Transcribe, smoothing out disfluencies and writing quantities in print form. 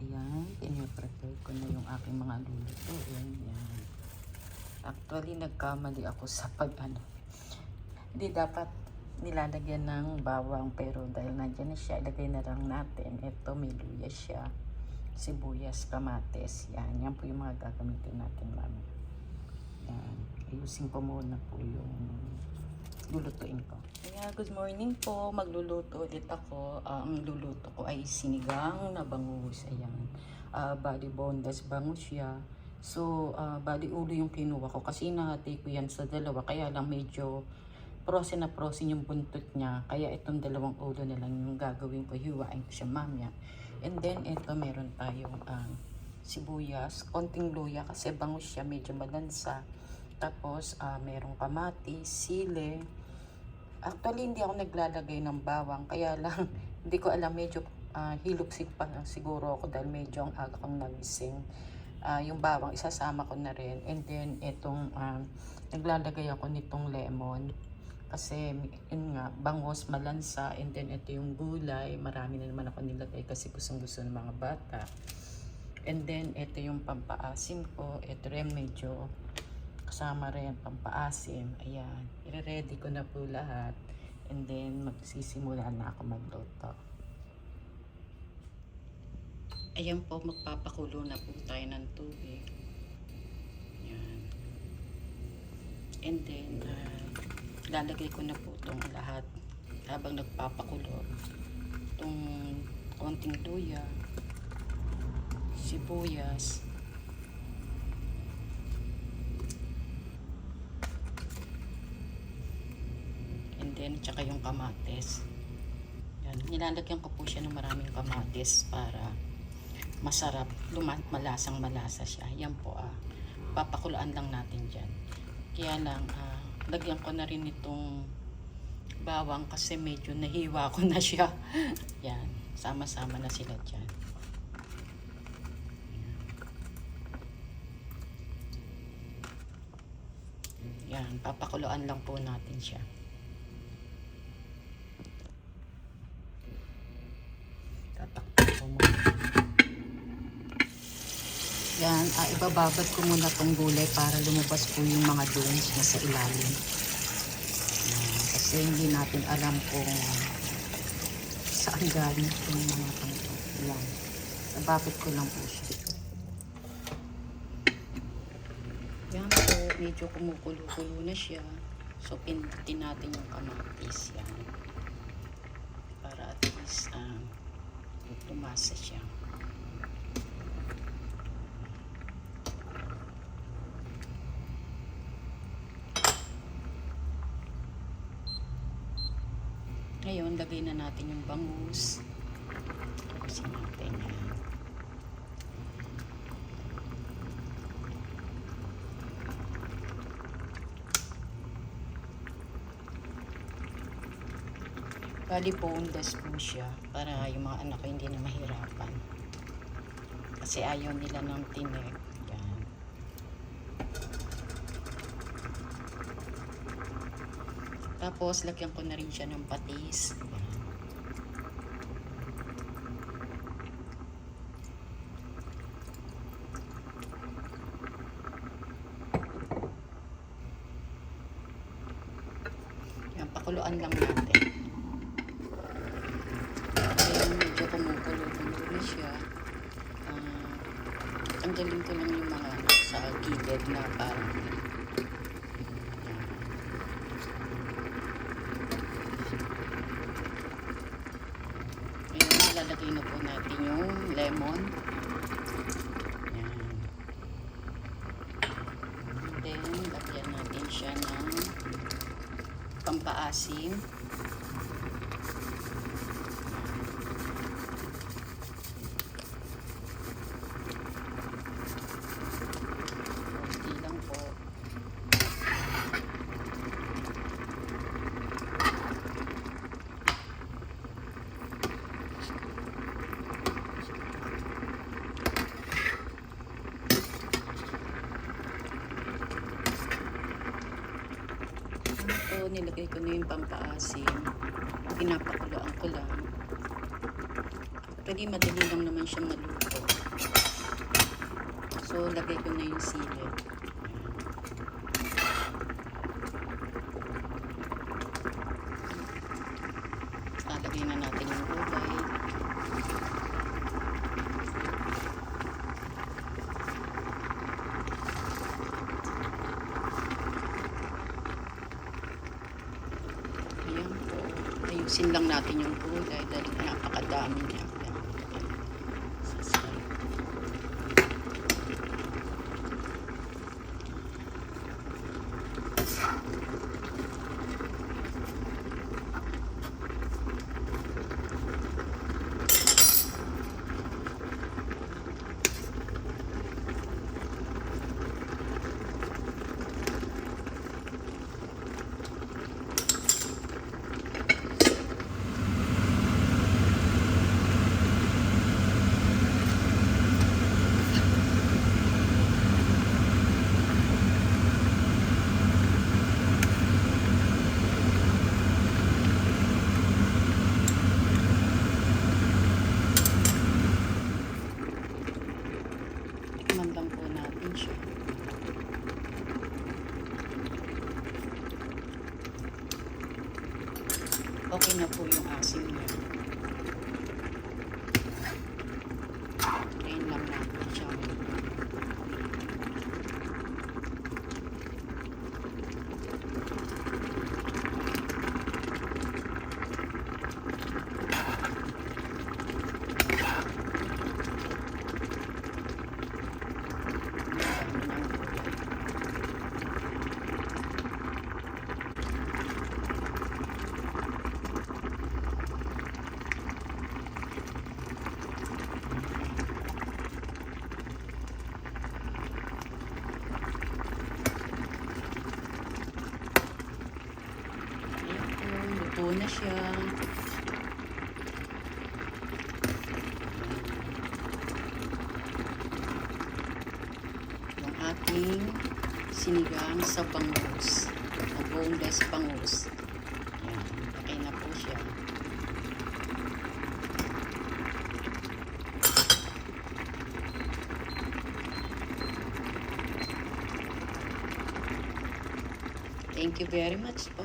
Ayan, piniprepare ko na yung aking mga luluto. Ayan. Actually, nagkamali ako sa hindi dapat nilalagyan ng bawang, pero dahil nandiyan na siya, ilagay na lang natin. Ito, may luya siya, sibuyas, kamates. Yan po yung mga gagamitin natin, mami. Yan, ayusin ko muna po yung lulutuin ko. Kaya good morning po, magluluto ulit ako. Ang luluto ko ay sinigang na bangus. Ayan, bali boneless bangus siya. So bali ulo yung kinuha ko kasi nahati ko yan sa dalawa, kaya lang medyo prosin na prosin yung buntot niya, kaya itong dalawang ulo na lang yung gagawin ko, hiwain ko siya mamaya. And then ito, meron tayong sibuyas, konting luya kasi bangus siya, medyo malansa. Tapos merong kamatis, sili. Actually, hindi ako naglalagay ng bawang, kaya lang hindi ko alam, medyo hiluksik pa siguro ako dahil medyo ang aga kong nagising. Yung bawang isasama ko na rin. And then itong naglalagay ako nitong lemon kasi yun nga, bangus, malansa. And then ito yung gulay, marami na naman ako nilagay kasi gustong gusto ng mga bata. And then ito yung pampaasim ko, ito rin medyo kasama rin pampaasim. Ayan, i-ready ko na po lahat. And then magsisimula na ako magluto. Ayan po, magpapakulo na po tayo ng tubig. Ayan. And then lalagay ko na po itong lahat habang nagpapakulo. Itong konting luya, sibuyas, and then tsaka yung kamatis. Yan, nilalagyan ko po siya ng maraming kamatis para masarap, malasang malasa siya. Yan po, papakulaan lang natin dyan. Kaya lang lagyan ko na rin itong bawang kasi medyo nahiwa ko na siya. Yan, sama-sama na sila dyan. Yan, papakuluan lang po natin siya. Tatakpan ko muna. Yan, ibababad ko muna tong gulay para lumabas po yung mga dums na sa ilalim. Yan, kasi hindi natin alam kung saan galing yung mga tanto. Yan, nababad ko lang po siya. Yan po, medyo kumukulo-kulo na siya. So, pindutin natin yung kamatis. Yan, para at least lumasa siya. Ngayon, lagay na natin yung bangus. Tapusin natin yan. Bali boneless po siya para yung mga anak ko hindi na mahirapan. Kasi ayaw nila ng tinik. Yan. Tapos, lagyan ko na rin siya ng patis. Yan, pakuluan lang natin. Ayan, medyo kumukulo-kulo na siya. Tanggalin ko lang yung mga sa gilid na parang lalagay na po natin yung lemon. Yan. Then, lagyan natin siya ng pampaasim. Kunti lang po. Ito, nilagay ko na yung pampaasim. Pinapakuluan ko lang. Actually, madali lang naman siyang maluto. So, lagay ko na yung sili. Lalagay na natin yung gulay. Ayan po. Ayusin lang natin yung gulay dahil napakadami niya. Tikman lang po natin siya. Okay na po yung asim niya. Drain lang natin siya. Luto na siya. Yung ating sinigang sa bangus. Na boneless bangus. Ayan. Okay na po siya. Thank you very much po.